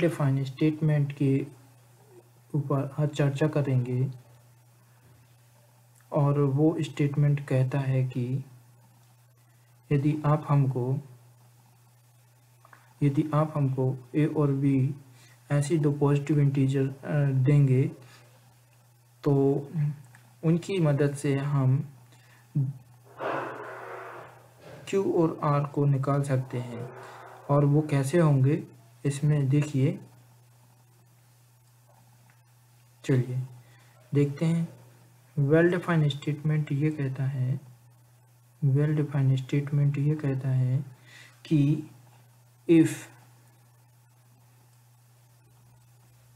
Define statement के ऊपर आज चर्चा करेंगे और वो स्टेटमेंट कहता है कि यदि आप हमको ए और बी ऐसी दो पॉजिटिव इंटीजर देंगे तो उनकी मदद से हम Q और R को निकाल सकते हैं। और वो कैसे होंगे इसमें देखिए, चलिए देखते हैं। वेल डिफाइंड स्टेटमेंट ये कहता है कि इफ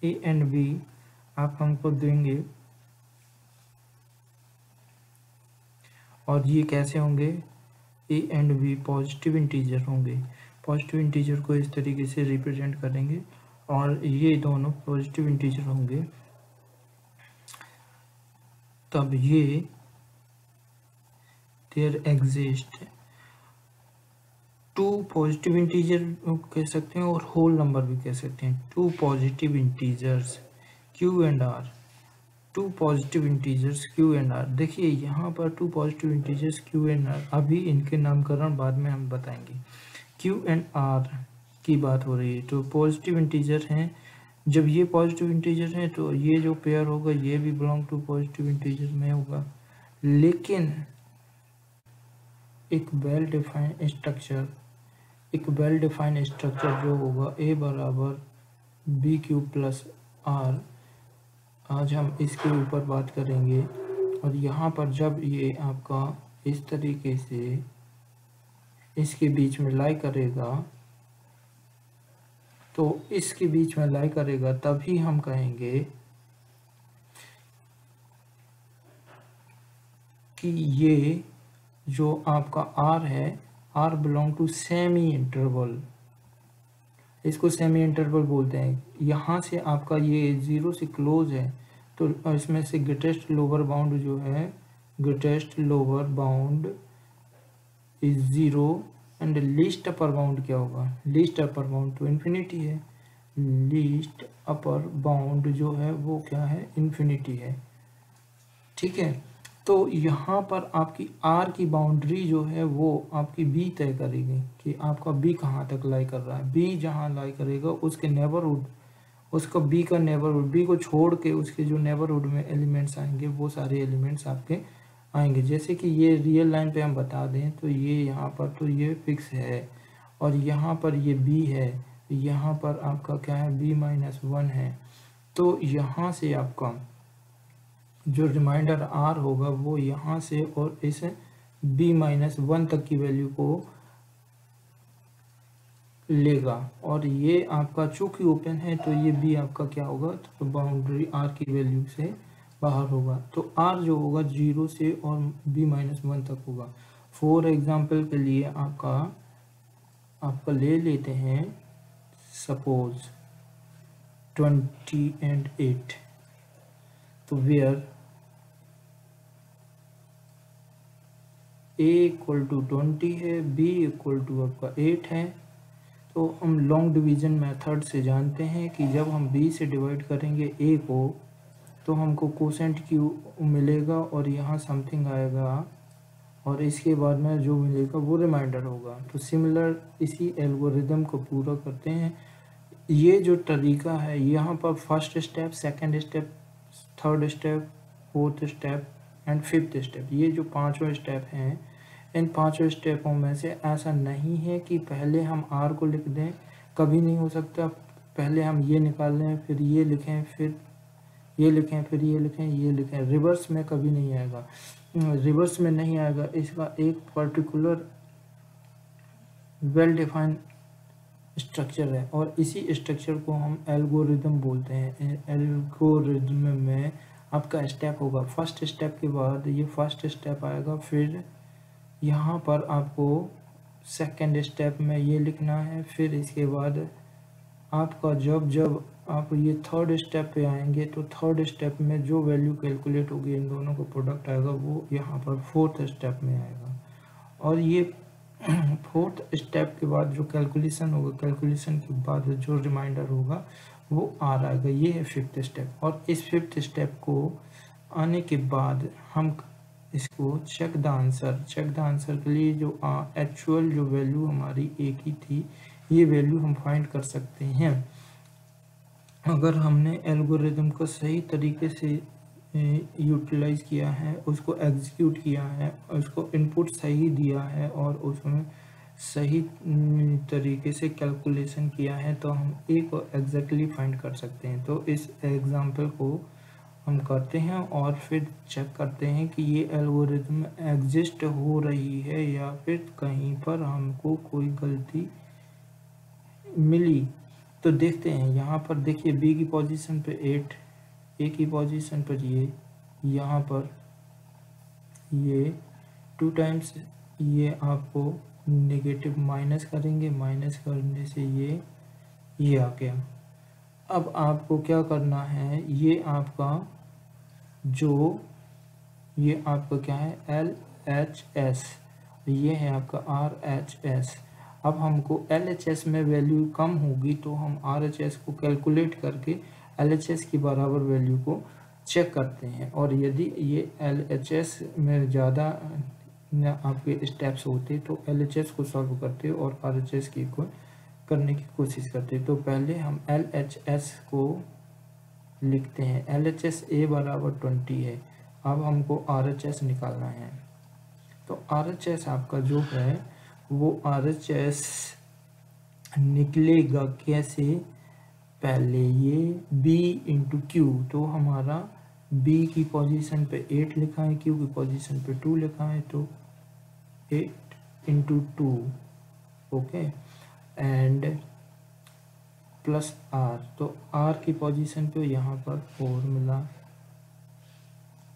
ए एंड बी आप हमको देंगे और ये कैसे होंगे, A and B positive integer होंगे। पॉजिटिव इंटीजर को इस तरीके से रिप्रेजेंट करेंगे और ये दोनों पॉजिटिव इंटीजर होंगे, तब ये there exist two positive integer कह सकते हैं और होल नंबर भी कह सकते हैं। Two positive integers Q and R, two positive integers Q and R। देखिए यहाँ पर two positive integers Q and R, अभी इनके नामकरण बाद में हम बताएंगे। Q एंड R की बात हो रही है, तो पॉजिटिव इंटीजर हैं। जब ये पॉजिटिव इंटीजर हैं तो ये जो पेयर होगा ये भी बिलोंग टू पॉजिटिव इंटीजर में होगा। लेकिन एक वेल डिफाइंड स्ट्रक्चर जो होगा A बराबर BQ प्लस R, आज हम इसके ऊपर बात करेंगे। और यहाँ पर जब ये आपका इस तरीके से इसके बीच में लाई करेगा, तो इसके बीच में लाई करेगा तभी हम कहेंगे कि ये जो आपका R है, R belong to semi interval. इसको सेमी इंटरवल बोलते हैं। यहाँ से आपका ये 0 से क्लोज है तो इसमें से ग्रेटेस्ट लोअर बाउंड जो है, greatest lower bound is 0 and least upper bound क्या होगा, लीस्ट अपर बाउंड तो इन्फिनिटी है। लीस्ट अपर बाउंड जो है वो क्या है, इन्फिनिटी है। ठीक है, तो यहाँ पर आपकी R की बाउंड्री जो है वो आपकी B तय करेगी कि आपका B कहाँ तक लाई कर रहा है। B जहाँ लाई करेगा उसके नेबरहुड, उसका B का नेबरहुड, B को छोड़ के उसके जो नेबरहुड में एलिमेंट्स आएंगे वो सारे एलिमेंट्स आपके आएंगे। जैसे कि ये रियल लाइन पे हम बता दें तो ये यहाँ पर तो ये फिक्स है और यहाँ पर ये B है, यहाँ पर आपका क्या है B-1 है। तो यहाँ से आपका जो रिमाइंडर R होगा वो यहाँ से और इस B-1 तक की वैल्यू को लेगा। और ये आपका चूंकि ओपन है तो ये B आपका क्या होगा, तो बाउंड्री R की वैल्यू से बाहर होगा। तो R जो होगा 0 से और B-1 तक होगा। फॉर एग्जांपल के लिए आपका ले लेते हैं सपोज 20 and 8, तो वेयर A इक्वल टू 20 है, B इक्वल टू आपका 8 है। तो हम लॉन्ग डिवीजन मेथड से जानते हैं कि जब हम B से डिवाइड करेंगे A को तो हमको कोसेंट Q मिलेगा और यहाँ समथिंग आएगा और इसके बाद में जो मिलेगा वो रिमाइंडर होगा। तो सिमिलर इसी एल्गोरिदम को पूरा करते हैं। ये जो तरीका है यहाँ पर first step, second step, third step, fourth step and fifth step, ये जो पांचों स्टेप हैं, इन पांचों स्टेपों में से ऐसा नहीं है कि पहले हम R को लिख दें, कभी नहीं हो सकता। पहले हम ये निकाल लें, फिर ये लिखें, फिर ये लिखें, फिर ये लिखें, ये लिखें, रिवर्स में कभी नहीं आएगा। रिवर्स में नहीं आएगा। इसका एक पर्टिकुलर वेल डिफाइंड स्ट्रक्चर है और इसी स्ट्रक्चर को हम एल्गोरिदम बोलते हैं। एल्गोरिदम में आपका स्टेप होगा, फर्स्ट स्टेप के बाद ये फर्स्ट स्टेप आएगा, फिर यहाँ पर आपको सेकंड स्टेप में ये लिखना है, फिर इसके बाद आपका जब आप ये थर्ड स्टेप पे आएंगे तो थर्ड स्टेप में जो वैल्यू कैलकुलेट होगी इन दोनों का प्रोडक्ट आएगा वो यहाँ पर फोर्थ स्टेप में आएगा। और ये फोर्थ स्टेप के बाद जो कैलकुलेशन होगा, कैलकुलेशन के बाद जो रिमाइंडर होगा वो आर आएगा। ये है फिफ्थ स्टेप। और इस फिफ्थ स्टेप को आने के बाद हम इसको check the answer, check the answer के लिए जो एक्चुअल जो वैल्यू हमारी एक ही थी, ये वैल्यू हम फाइंड कर सकते हैं। अगर हमने एल्गोरिदम को सही तरीके से यूटिलाइज किया है, उसको एग्जीक्यूट किया है, उसको इनपुट सही दिया है और उसमें सही तरीके से कैलकुलेशन किया है, तो हम ए को एग्जैक्टली फाइंड कर सकते हैं। तो इस एग्जांपल को हम करते हैं और फिर चेक करते हैं कि ये एल्गोरिदम एग्जिस्ट हो रही है या फिर कहीं पर हमको कोई गलती मिली। तो देखते हैं, यहाँ पर देखिए बी की पोजीशन पे 8, ए की पोजीशन पर ये, यहाँ पर ये 2 टाइम्स ये आपको नेगेटिव माइनस करेंगे, माइनस करने से ये आ गया। अब आपको क्या करना है, ये आपका क्या है LHS, ये है आपका RHS। अब हमको LHS में वैल्यू कम होगी तो हम RHS को कैलकुलेट करके LHS की बराबर वैल्यू को चेक करते हैं। और यदि ये LHS में ज़्यादा आपके स्टेप्स होते तो LHS को सॉल्व करते और RHS की को करने की कोशिश करते। तो पहले हम LHS को लिखते हैं। LHS A बराबर 20 है। अब हमको RHS निकालना है। तो RHS आपका जो है वो RHS निकलेगा कैसे, पहले ये B इंटू Q, तो हमारा B की पोजीशन पे 8 लिखा है, Q की पोजीशन पे 2 लिखा है, तो 8 into 2, okay, and plus R, तो R की पोजीशन पे यहाँ पर 4 मिला,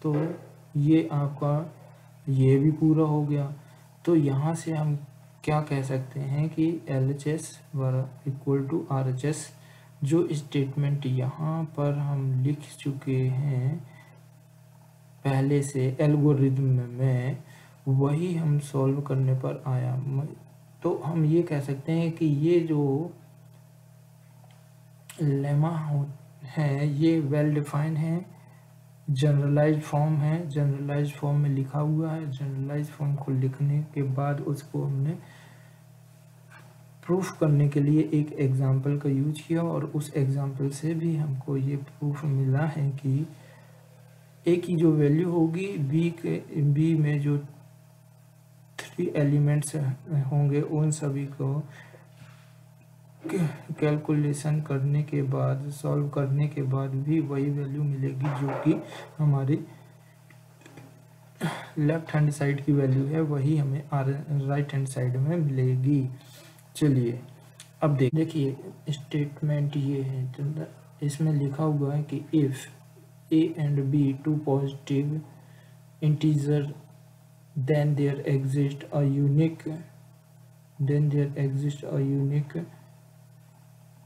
तो ये आपका ये भी पूरा हो गया। तो यहाँ से हम क्या कह सकते हैं कि LHS इक्वल टू RHS। जो स्टेटमेंट यहाँ पर हम लिख चुके हैं पहले से एल्गोरिदम में, वही हम सॉल्व करने पर आया। तो हम ये कह सकते हैं कि ये जो लेमा है ये वेल डिफाइन है, जनरलाइज फॉर्म है, जनरलाइज फॉर्म में लिखा हुआ है। जनरलाइज फॉर्म को लिखने के बाद उसको हमने प्रूफ करने के लिए एक एग्जाम्पल का यूज किया और उस एग्जाम्पल से भी हमको ये प्रूफ मिला है कि ए की जो वैल्यू होगी बी में जो 3 एलिमेंट्स होंगे उन सभी को कैलकुलेशन करने के बाद, सॉल्व करने के बाद भी वही वैल्यू मिलेगी जो कि हमारी लेफ्ट हैंड साइड की वैल्यू है, वही हमें राइट हैंड साइड में मिलेगी। चलिए अब देखिए स्टेटमेंट ये है, तो इसमें लिखा हुआ है कि if A and B 2 positive integer then there exists a unique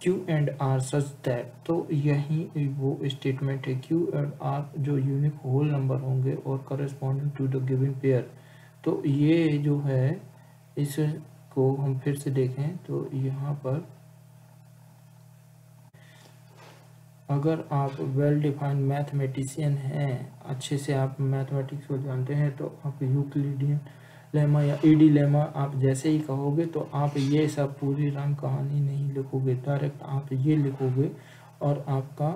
Q and R such that, तो यही वो स्टेटमेंट है, Q and R जो यूनिक होल नंबर होंगे और corresponding to the given pair. तो ये जो है इसको हम फिर से देखें तो यहाँ पर अगर आप वेल डिफाइंड मैथमेटिशियन हैं, अच्छे से आप मैथमेटिक्स को जानते हैं, तो आप यूक्लिडियन लेमा या ईडी लेमा आप जैसे ही कहोगे तो आप ये सब पूरी राम कहानी नहीं लिखोगे, डायरेक्ट आप ये लिखोगे और आपका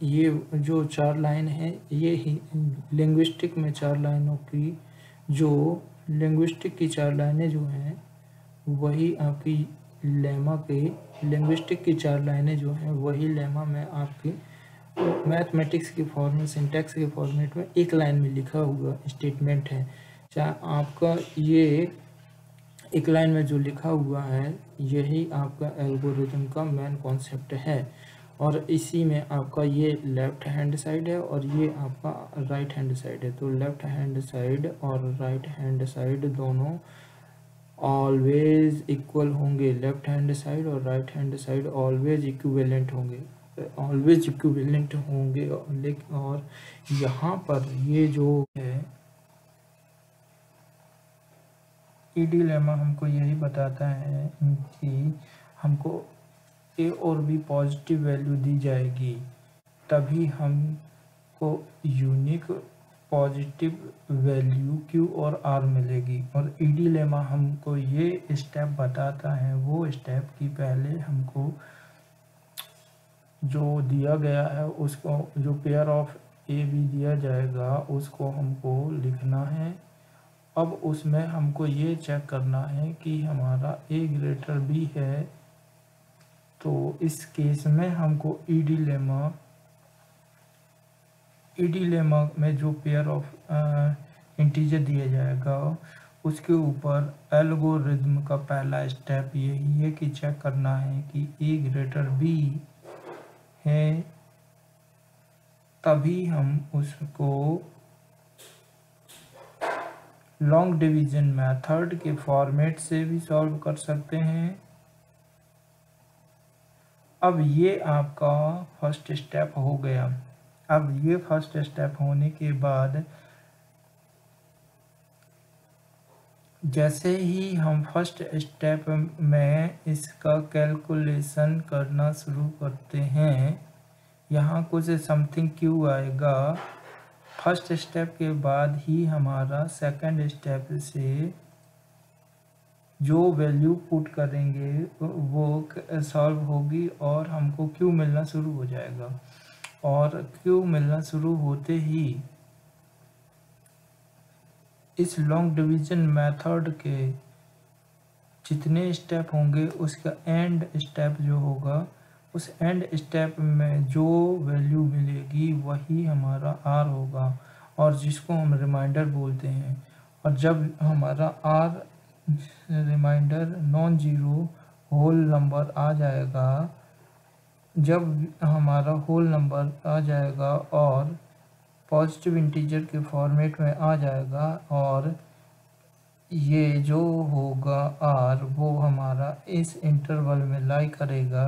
ये जो 4 लाइन है ये ही लिंग्विस्टिक में 4 लाइनों की जो लिंग्विस्टिक की 4 लाइनें जो हैं वही आपकी लेमा के लिंग्विस्टिक की 4 लाइनें जो हैं वही लेमा में आपकी मैथमेटिक्स के फॉर्मेट, सिंटैक्स के फॉर्मेट में एक लाइन में लिखा हुआ स्टेटमेंट है। चाहे आपका ये एक लाइन में जो लिखा हुआ है यही आपका एल्गोरिथम का मेन कॉन्सेप्ट है और इसी में आपका ये लेफ्ट हैंड साइड है और ये आपका राइट हैंड साइड है। तो लेफ्ट हैंड साइड और राइट हैंड साइड दोनों ऑलवेज इक्वल होंगे, लेफ्ट हैंड साइड और right hand side always equivalent होंगे, ऑलवेज इक्विवेलेंट होंगे। और यहाँ पर ये जो है ईडी लेमा हमको यही बताता है कि हमको ए और बी पॉजिटिव वैल्यू दी जाएगी, तभी हमको यूनिक पॉजिटिव वैल्यू क्यू और आर मिलेगी। और ईडी लेमा हमको ये स्टेप बताता है, वो स्टेप कि पहले हमको जो दिया गया है उसको, जो पेयर ऑफ ए बी दिया जाएगा उसको हमको लिखना है। अब उसमें हमको ये चेक करना है कि हमारा ए ग्रेटर बी है, तो इस केस में हमको ईडी लेमा में जो पेयर ऑफ इंटीजर दिया जाएगा उसके ऊपर एल्गोरिथम का पहला स्टेप यही है कि चेक करना है कि ए ग्रेटर बी है, तभी हम उसको लॉन्ग डिवीजन मेथड के फॉर्मेट से भी सॉल्व कर सकते हैं। अब ये आपका फर्स्ट स्टेप हो गया। अब ये फर्स्ट स्टेप होने के बाद जैसे ही हम फर्स्ट स्टेप में इसका कैलकुलेशन करना शुरू करते हैं, यहाँ कुछ समथिंग क्यू आएगा। फर्स्ट स्टेप के बाद ही हमारा सेकंड स्टेप से जो वैल्यू पुट करेंगे वो सॉल्व होगी और हमको क्यू मिलना शुरू हो जाएगा। और क्यू मिलना शुरू होते ही इस लॉन्ग डिवीजन मेथड के जितने स्टेप होंगे उसका एंड स्टेप जो होगा, उस एंड स्टेप में जो वैल्यू मिलेगी वही हमारा आर होगा, और जिसको हम रिमाइंडर बोलते हैं। और जब हमारा R remainder non zero whole number आ जाएगा, जब हमारा होल नंबर आ जाएगा और पॉजिटिव इंटीजर के फॉर्मेट में आ जाएगा, और ये जो होगा आर वो हमारा इस इंटरवल में लाई करेगा,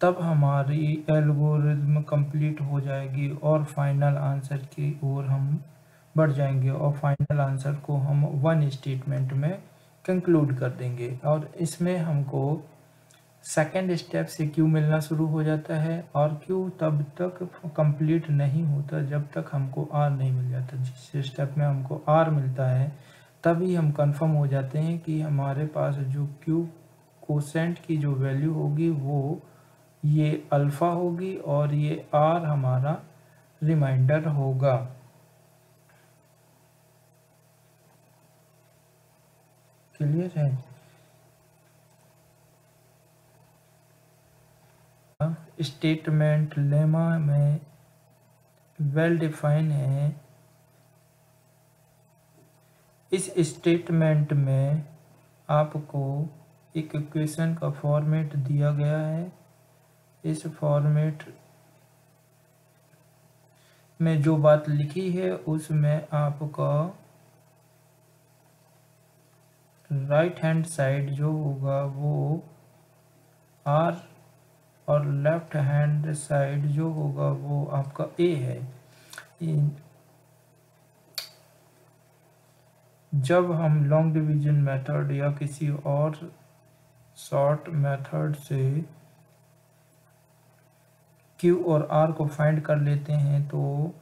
तब हमारी एल्गोरिथम कंप्लीट हो जाएगी और फाइनल आंसर की ओर हम बढ़ जाएंगे, और फाइनल आंसर को हम वन स्टेटमेंट में कंक्लूड कर देंगे। और इसमें हमको सेकेंड स्टेप से क्यू मिलना शुरू हो जाता है, और क्यू तब तक कंप्लीट नहीं होता जब तक हमको आर नहीं मिल जाता। जिस स्टेप में हमको आर मिलता है तभी हम कंफर्म हो जाते हैं कि हमारे पास जो क्यू कोसेंट की जो वैल्यू होगी वो ये अल्फ़ा होगी और ये आर हमारा रिमाइंडर होगा। क्लियर है? स्टेटमेंट लेमा में वेल डिफाइन है। इस स्टेटमेंट में आपको एक इक्वेशन का फॉर्मेट दिया गया है। इस फॉर्मेट में जो बात लिखी है उसमें आपका राइट हैंड साइड जो होगा वो आर और लेफ्ट हैंड साइड जो होगा वो आपका ए है। जब हम लॉन्ग डिवीजन मेथड या किसी और शॉर्ट मेथड से क्यू और आर को फाइंड कर लेते हैं, तो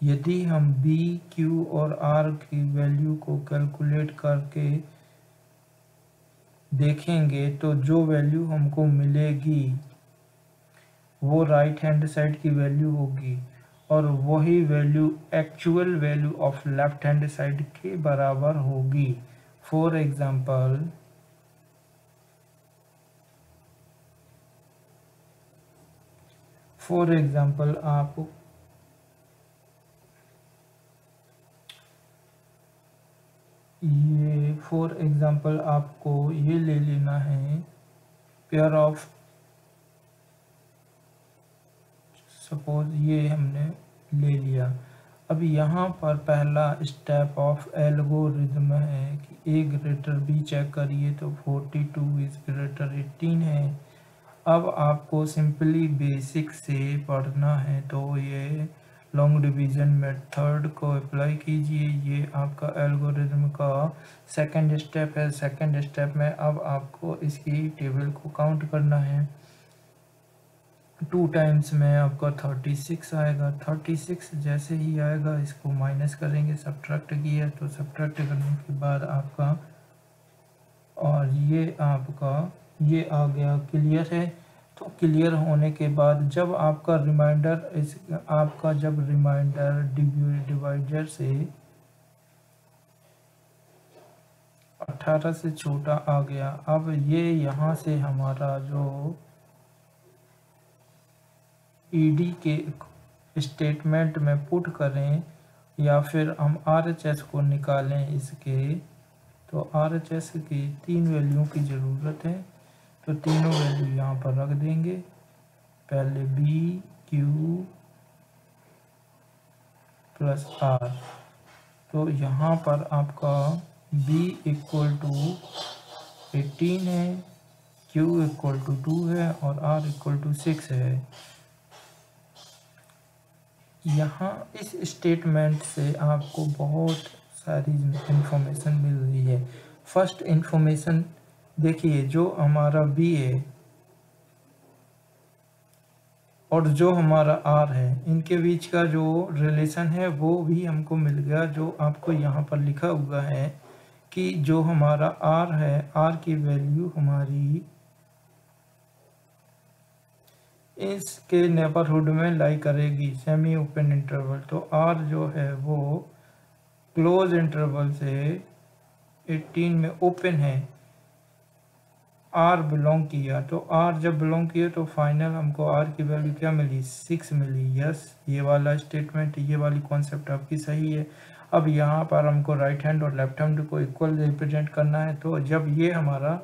यदि हम बी क्यू और आर की वैल्यू को कैलकुलेट करके देखेंगे तो जो वैल्यू हमको मिलेगी वो राइट हैंड साइड की वैल्यू होगी, और वही value actual value of left hand side के बराबर होगी। फॉर एग्जाम्पल आप आपको ये ले लेना है पेयर ऑफ, सपोज ये हमने ले लिया। अब यहाँ पर पहला स्टेप ऑफ एल्गोरिथम है कि ए ग्रेटर बी चेक करिए तो 42 इज ग्रेटर 18 है। अब आपको सिंपली बेसिक से पढ़ना है, तो ये लॉन्ग डिवीज़न मेथड को अप्लाई कीजिए। ये आपका एल्गोरिथम का सेकंड स्टेप है। सेकंड स्टेप में अब आपको इसकी टेबल को काउंट करना है। 2 टाइम्स में आपका 36 आएगा। 36 जैसे ही आएगा इसको माइनस करेंगे, सब्ट्रैक्ट किया तो सब्ट्रैक्ट करने के बाद आपका, और ये आपका ये आ गया क्लियर है। तो क्लियर होने के बाद जब आपका रिमाइंडर जब रिमाइंडर डिवाइडर से 18 से छोटा आ गया, अब ये यहाँ से हमारा जो ईडी के स्टेटमेंट में पुट करें या फिर हम RHS को निकालें इसके, तो RHS की 3 वैल्यू की ज़रूरत है। तो तीनों वैल्यू यहाँ पर रख देंगे। पहले B Q प्लस R। तो यहाँ पर आपका B इक्वल टू 18 है, Q इक्वल टू 2 है और R इक्वल टू 6 है। यहाँ इस स्टेटमेंट से आपको बहुत सारी इंफॉर्मेशन मिल रही है। फर्स्ट इंफॉर्मेशन देखिए, जो हमारा B है और जो हमारा R है, इनके बीच का जो रिलेशन है वो भी हमको मिल गया, जो आपको यहाँ पर लिखा हुआ है कि जो हमारा R है, R की वैल्यू हमारी इसके नेबरहुड में लाई करेगी, सेमी ओपन इंटरवल। तो R जो है वो क्लोज इंटरवल से 18 में ओपन है। R बिलोंग किया, तो R जब बिलोंग किया तो फाइनल हमको R की वैल्यू क्या मिली, 6 मिली। यस, ये वाला स्टेटमेंट, ये वाली कॉन्सेप्ट आपकी सही है। अब यहाँ पर हमको राइट हैंड और लेफ्ट हैंड को इक्वल रिप्रेजेंट करना है। तो जब ये हमारा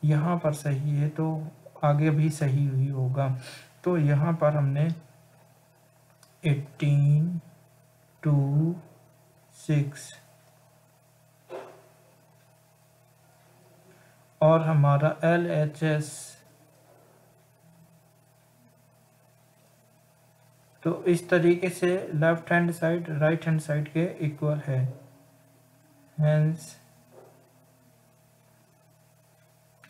यहाँ पर सही है तो आगे भी सही ही होगा। तो यहाँ पर हमने 18 2 6 और हमारा LHS, तो इस तरीके से left hand side right hand side के इक्वल है। Hence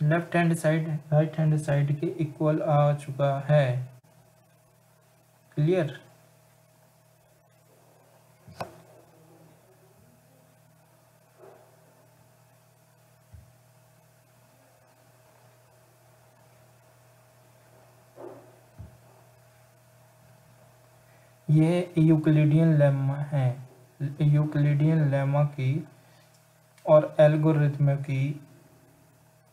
left hand side right hand side के इक्वल आ चुका है। क्लियर? ये यूक्लिडियन लेमा है। यूक्लिडियन लेमा की और एल्गोरिथम की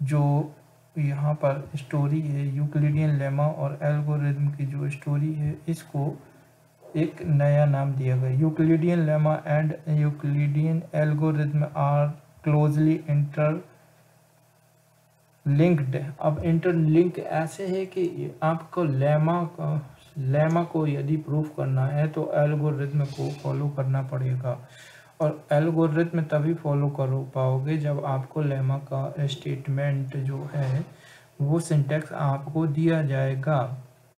जो यहाँ पर स्टोरी है, यूक्लिडियन लेमा और एल्गोरिथम की जो स्टोरी है, इसको एक नया नाम दिया गया। Euclidean lemma and Euclidean algorithm are closely interlinked. अब इंटरलिंक ऐसे है कि आपको लेमा को यदि प्रूफ करना है तो एल्गोरिथम को फॉलो करना पड़ेगा, और एल्गोरिथम तभी फॉलो कर पाओगे जब आपको लेमा का स्टेटमेंट जो है वो सिंटैक्स आपको दिया जाएगा।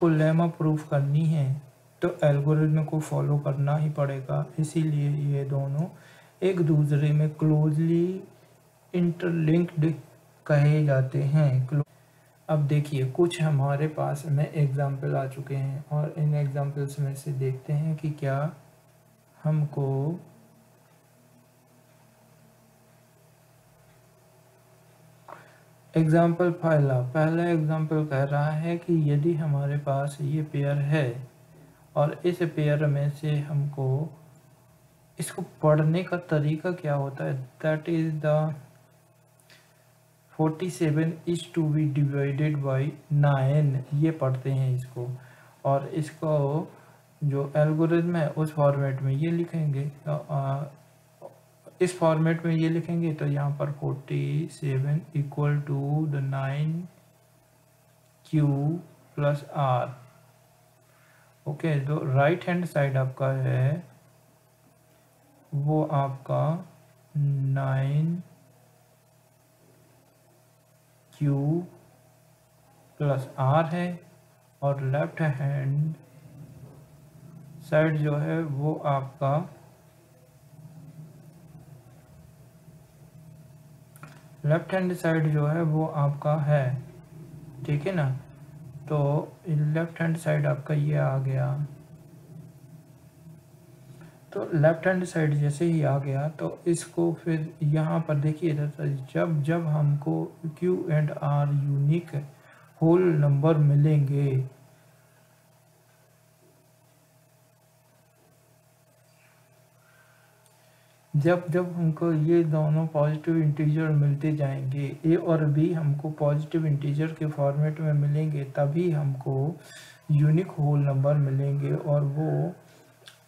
तो लेमा प्रूफ करनी है तो एल्गोरिथम को फॉलो करना ही पड़ेगा। इसीलिए ये दोनों एक दूसरे में क्लोजली इंटरलिंक्ड कहे जाते हैं। अब देखिए, कुछ हमारे पास में एग्जाम्पल आ चुके हैं और इन एग्जाम्पल्स में से देखते हैं कि क्या हमको एग्जाम्पल पहला एग्जाम्पल कह रहा है कि यदि हमारे पास ये पेयर है और इस पेयर में से हमको इसको पढ़ने का तरीका क्या होता है, that is the 47 is to be divided by 9, ये पढ़ते हैं इसको। और इसको जो एल्गोरिथम है उस फॉर्मेट में ये लिखेंगे, इस फॉर्मेट में ये लिखेंगे। तो यहाँ पर 47 equal to the 9Q plus R। Okay, जो राइट हैंड साइड आपका है वो आपका 9Q प्लस R है, और लेफ्ट हैंड साइड जो है वो आपका लेफ्ट हैंड साइड जो है वो आपका है, ठीक है ना। तो लेफ्ट हैंड साइड आपका ये आ गया। तो लेफ्ट हैंड साइड जैसे ही आ गया तो इसको फिर यहाँ पर देखिए, जब जब हमको Q and R unique whole number मिलेंगे, जब जब हमको ये दोनों पॉजिटिव इंटीजर मिलते जाएंगे, A और B हमको पॉजिटिव इंटीजर के फॉर्मेट में मिलेंगे, तभी हमको यूनिक होल नंबर मिलेंगे। और वो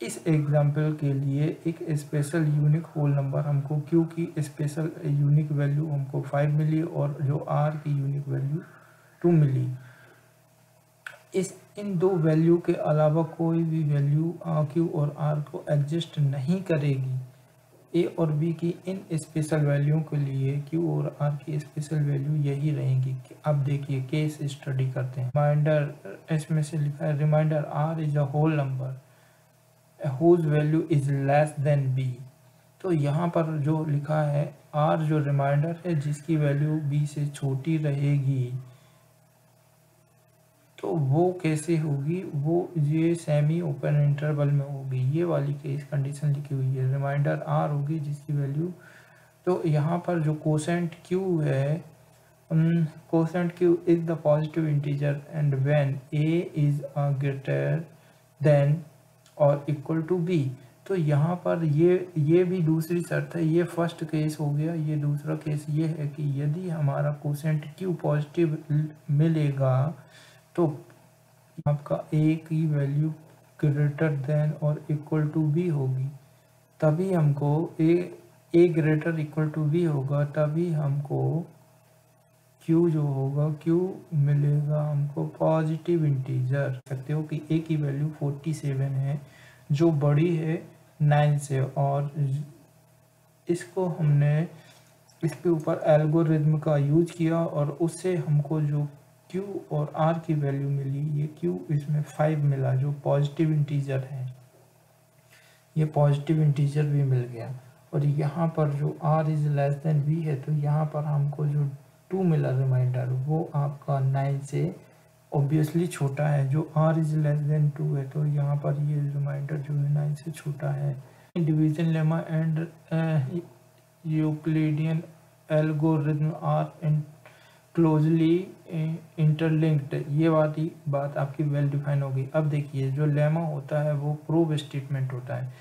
इस एग्जाम्पल के लिए एक स्पेशल यूनिक होल नंबर हमको Q की स्पेशल यूनिक वैल्यू हमको 5 मिली और जो R की यूनिक वैल्यू 2 मिली। इन दो वैल्यू के अलावा कोई भी वैल्यू Q और R को एग्जिस्ट नहीं करेगी। A और B की इन स्पेशल वैल्यू के लिए Q और R की स्पेशल वैल्यू यही रहेंगी। अब देखिए केस स्टडी करते हैं। रिमाइंडर, इसमें से लिखा है remainder R is a whole number whose value is less than B। तो यहाँ पर जो लिखा है R जो रिमाइंडर है जिसकी वैल्यू B से छोटी रहेगी, तो वो कैसे होगी, वो ये सेमी ओपन इंटरवल में होगी। ये वाली केस कंडीशन लिखी हुई है, रिमाइंडर R होगी जिसकी वैल्यू, तो यहाँ पर जो कोसेंट Q है, quotient Q is the positive integer and when A is greater than और इक्वल टू B। तो यहाँ पर ये भी दूसरी शर्त है। ये फर्स्ट केस हो गया। ये दूसरा केस ये है कि यदि हमारा कोसेंट Q पॉजिटिव मिलेगा तो आपका A की वैल्यू ग्रेटर देन और इक्वल टू B होगी, तभी हमको A greater equal to B होगा, तभी हमको Q जो होगा Q मिलेगा हमको पॉजिटिव इंटीजर। सकते हो कि A की वैल्यू 47 है जो बड़ी है 9 से, और इसको हमने इसके ऊपर एल्गोरिथम का यूज किया और उससे हमको जो Q और R की वैल्यू मिली, ये Q इसमें 5 मिला जो पॉजिटिव इंटीजर है, ये पॉजिटिव इंटीजर भी मिल गया। और यहाँ पर जो R is less than B है, तो यहाँ पर हमको जो 2 मिला रिमाइंडर, वो आपका 9 से ऑब्वियसली छोटा है। जो R इज लेस देन 2 है, तो यहाँ पर ये रिमाइंडर जो है 9 से छोटा है। Division lemma and Euclidean algorithm are closely interlinked, ये वाली बात आपकी वेल डिफाइन होगी। अब देखिए जो लेमा होता है वो प्रूव स्टेटमेंट होता है।